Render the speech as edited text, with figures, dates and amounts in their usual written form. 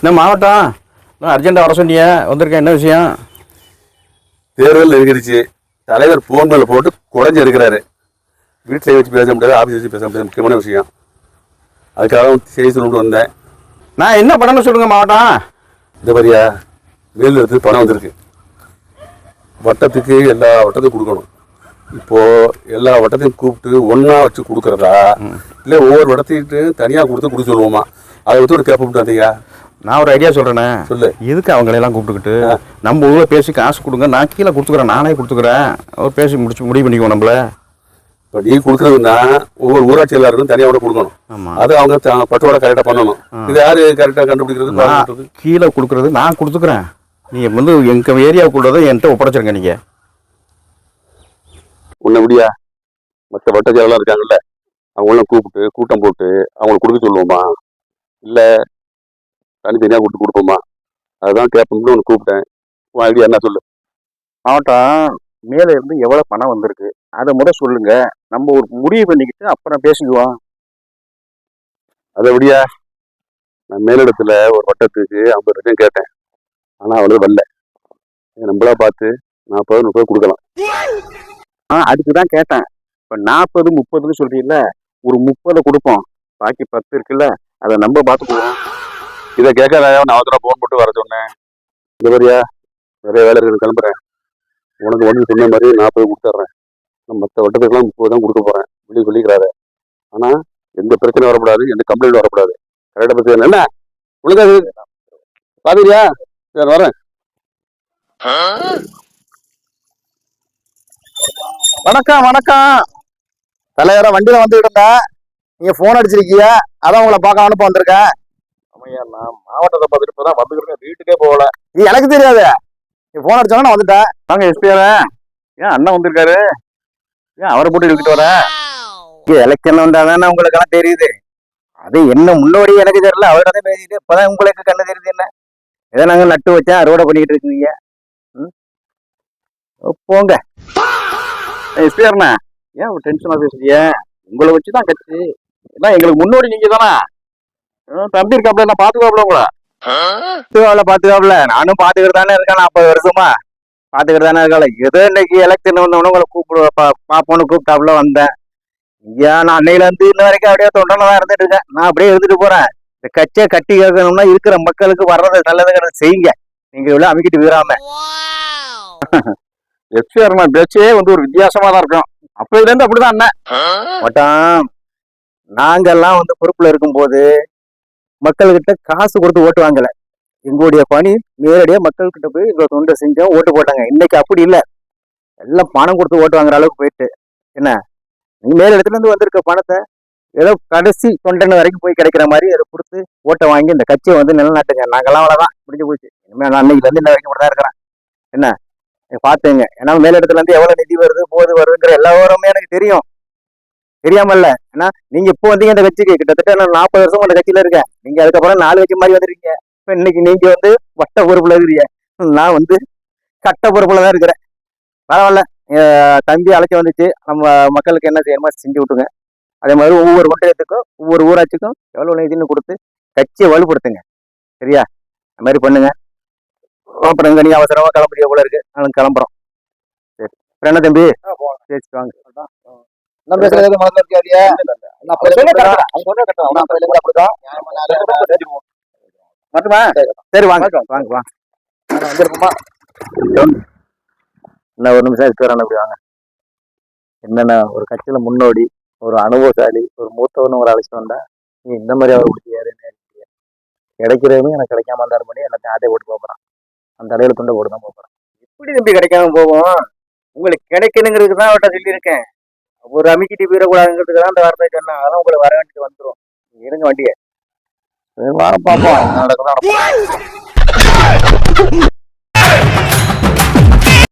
என்ன மாவட்டம் அர்ஜென்ட்டாக வர சொன்னிய வந்திருக்கேன், என்ன விஷயம்? தேர்தல் நெருங்கிடுச்சு. தலைவர் போன் மேல போட்டு குறைஞ்சி இருக்கிறாரு. வீட்டில் வச்சு பேச முடியாது, ஆஃபீஸ் வச்சு பேச முடியாது. முக்கியமான விஷயம், அதுக்காக செய்தி சொல்லிட்டு வந்தேன். நான் என்ன பண்ணணும்னு சொல்லுங்க மாவட்டம். இந்த மாதிரியா மேல் எடுத்து பணம் வந்திருக்கு. வட்டத்துக்கு எல்லா வட்டத்தையும் கொடுக்கணும். இப்போ எல்லா வட்டத்தையும் கூப்பிட்டு ஒன்னா வச்சு கொடுக்கறதா, இல்லை ஒவ்வொரு வட்டத்திட்டு தனியாக கொடுத்து சொல்லுவோமா? அதை வச்சு ஒரு கேட்ப வந்தீங்க. நான் ஒரு ஐடியா சொல்கிறேனே, சொல்லு. எதுக்கு அவங்களையெல்லாம் கூப்பிட்டுக்கிட்டு நம்ம ஊரில் பேசி காசு கொடுங்க, நான் கீழே கொடுத்துக்குறேன், நானே கொடுத்துக்குறேன், அவர் பேசி முடிவு பண்ணிக்குவோம் நம்மள. இப்போ நீ கொடுக்குறதுன்னா ஒவ்வொரு ஊராட்சி எல்லாருக்கும் தனியாக கூட கொடுக்கணும். ஆமாம், அது அவங்க பட்டோட கரெக்டாக பண்ணணும். இது யாரு கரெக்டாக கண்டுபிடிக்கிறது? கீழே கொடுக்குறது நான் கொடுத்துக்குறேன், நீங்கள் வந்து எங்கள் ஏரியாவுக்குள்ளதை என்கிட்ட ஒப்படைச்சிருங்க. நீங்கள் உன்னை முடியா மற்ற வட்ட செயலாம் இருக்காங்கல்ல, அவங்களாம் கூப்பிட்டு கூட்டம் போட்டு அவங்களுக்கு கொடுக்க சொல்லுவோமா, இல்லை தனித்தனியாக கூப்பிட்டு கொடுப்போமா? அதுதான் கேட்போம்னு ஒன்று கூப்பிட்டேன். உன் ஐடியா என்ன சொல்லு. மாவட்டம் மேலே இருந்து எவ்வளோ பணம் வந்திருக்கு அதை முதல் சொல்லுங்க, நம்ம ஒரு முடிவு பண்ணிக்கிட்டு அப்புறம் பேசிக்குவோம். அதை விடியா, நான் மேலிடத்துல ஒரு வட்டத்துக்கு 50 லட்சம் கேட்டேன். ஆனால் அவ்வளோ வரல. நம்மளா பார்த்து 40-30 கொடுக்கலாம். அதுக்கு தான் கேட்டேன். இப்போ 40-30 சொல்றீங்கல்ல, ஒரு 30 கொடுப்போம், பாக்கி 10 இருக்குல்ல, அதை நம்ம பார்த்துக்குவோம். இதை கேட்காத, நான் அவசரம் ஃபோன் போட்டு வர சொன்னேன். இந்த மாதிரியா நிறைய வேலை இருக்குது, கிளம்புறேன். உனக்கு ஒன்று சொன்ன மாதிரி 40 கொடுத்துட்றேன். நான் மற்ற வட்டத்துக்கெல்லாம் 30 தான் கொடுக்க போகிறேன். சொல்லிக்கிறாரு. ஆனால் எந்த பிரச்சனையும் வரக்கூடாது, எந்த கம்ப்ளைண்ட் வரக்கூடாது. கரெக்டாக பிரச்சனை என்ன உனக்கு பாத்துக்கிறியா? சரி வரேன். வணக்கம் வணக்கம். தலைவரை வண்டியில வந்துகிட்டு இருந்தேன், நீங்க போன் அடிச்சிருக்கீங்க, அதான் உங்களை பார்க்க அனுப்ப வந்திருக்கேன். ஆமையா, நான் மாவட்டத்தை பார்த்துட்டு இப்போதான் வந்துக்கிட்டு வீட்டுக்கே போகல. இது எனக்கு தெரியாது, நீ போன் அடிச்சாங்க நான் வந்துட்டேன். வாங்க எஸ்பிஆர், ஏன் அண்ணன் வந்திருக்காரு, ஏன் அவரை போட்டு இழுக்கிட்டு வரேன்? எலெக்ஷன் வந்தாதானே உங்களுக்கு எல்லாம் தெரியுது. அது என்ன முன்னோடி எனக்கு தெரியல, அவர்கிட்ட தான் பேசிட்டு இப்பதான் உங்களுக்கு கண்ணு தெரியுது. என்ன இதை நாங்க நட்டு வச்சேன், அறுவடை பண்ணிக்கிட்டு இருக்கீங்க. போங்க எஸ்பிஆர்ண்ணா, ஏன் டென்ஷனா பேசுறீங்க? உங்களை வச்சுதான் கட்சி எல்லாம், எங்களுக்கு முன்னோடி நீங்க தானே. தம்பி இருக்காப்ல, நான் பாத்துக்காப்ல உங்களை பாத்துக்காப்ல, நானும் பாத்துக்கிட்டு தானே இருக்கேன். 40 வருஷமா பாத்துக்கிட்டு தானே இருக்கால. ஏதோ இன்னைக்கு எலெக்ஷன் வந்தவொடனே உங்களை பாப்போன்னு கூப்பிட்டாப்புல வந்தேன். ஏன் நான் அன்னையில இருந்து இன்ன வரைக்கும் அப்படியே தொண்டனா தான் இருந்துட்டு இருக்கேன். நான் அப்படியே இருந்துட்டு போறேன். இந்த கட்சியை கட்டி கேட்கணும்னா இருக்கிற மக்களுக்கு வர்றது நல்லதுங்கிறத செய்யுங்க, நீங்க இவ்வளவு அமைக்கிட்டு வீராம. எஸ்பிஆர் பேச்சே வந்து ஒரு வித்தியாசமா தான் இருக்கும். அப்பையில இருந்து அப்படிதான் அண்ணன் வட்டம். நாங்கெல்லாம் வந்து பொறுப்புல இருக்கும்போது மக்கள்கிட்ட காசு கொடுத்து ஓட்டு வாங்கல. எங்களுடைய பணி நேரடியா மக்கள்கிட்ட போய் எங்களை தொண்டை செஞ்சோம், ஓட்டு போட்டாங்க. இன்னைக்கு அப்படி இல்லை, எல்லாம் பணம் கொடுத்து ஓட்டு வாங்குற அளவுக்கு போயிட்டு. என்ன நீ மேல இடத்துல இருந்து வந்திருக்க பணத்தை ஏதோ கடைசி தொண்டனை வரைக்கும் போய் கிடைக்கிற மாதிரி அதை கொடுத்து ஓட்டை வாங்கி இந்த கட்சியை வந்து நிலநாட்டுங்க. நாங்கெல்லாம் அவ்வளவுதான், முடிஞ்சு போச்சு. இனிமே நான் அன்னைக்கு வந்து இன்ன வரைக்கும் இப்படிதான் இருக்கிறேன். என்ன பாத்துங்க, ஏன்னா மேல இடத்துல இருந்து எவ்வளவு நிதி வருது போது வருதுங்கிற எல்லா விவரமே எனக்கு தெரியும். தெரியாமல்ல, ஏன்னா நீங்க இப்போ வந்தீங்க இந்த கட்சிக்கு, கிட்டத்தட்ட நான் 40 வருஷம் அந்த கட்சியில இருக்கேன். நீங்க அதுக்கப்புறம் 4 கட்சி மாதிரி வந்துருக்கீங்க. இப்ப இன்னைக்கு நீங்க வந்து வட்ட பொறுப்புல இருக்கிறீங்க, நான் வந்து கட்ட பொறுப்புல தான் இருக்கிறேன். பரவாயில்ல, தம்பி அழைச்சி வந்துச்சு, நம்ம மக்களுக்கு என்ன செய்யணுமோ செஞ்சு விட்டுங்க. அதே மாதிரி ஒவ்வொரு ஒன்றியத்துக்கும் ஒவ்வொரு ஊராட்சிக்கும் எவ்வளவு நிதினு கொடுத்து கட்சியை வலுப்படுத்துங்க. சரியா? அது மாதிரி பண்ணுங்க. அப்புறம் இங்க நீங்க அவசரமா கிளம்புறிய போல இருக்கு, நானும் கிளம்புறோம். சரி, அப்புறம் என்ன தம்பி பேசிட்டு வாங்க. சரி வாங்க வாங்க வாங்க. என்ன ஒரு நிமிஷம் இருக்கிறான், அப்படி வாங்க. என்னென்ன ஒரு கட்சியில முன்னோடி, ஒரு அனுபவசாலி, ஒரு மூத்தவனு ஒரு அழைச்சிட்டு வந்தா நீ இந்த மாதிரி அவர் கொடுத்தியாரு. கிடைக்கிறதும் எனக்கு கிடைக்காம இருந்தாலும் பண்ணி எல்லாத்தையும் ஆட்டை போட்டு போகிறான். அந்த அடையில துண்டை போட்டு தான் போகிறான். எப்படி தம்பி கிடைக்காம போவோம்? உங்களுக்கு கிடைக்கணுங்கிறதுக்கு தான் அவர்கிட்ட சொல்லியிருக்கேன். ஒரு அமிக்கிட்டு போயிடக்கூடாதுங்கிறதுக்கு தான் அந்த வார்த்தை சொன்னேன். அதெல்லாம் உங்களுக்கு வர வேண்டியது வந்துடும். இருங்க வண்டியை வாரம் பார்ப்போம், நடக்குதான்.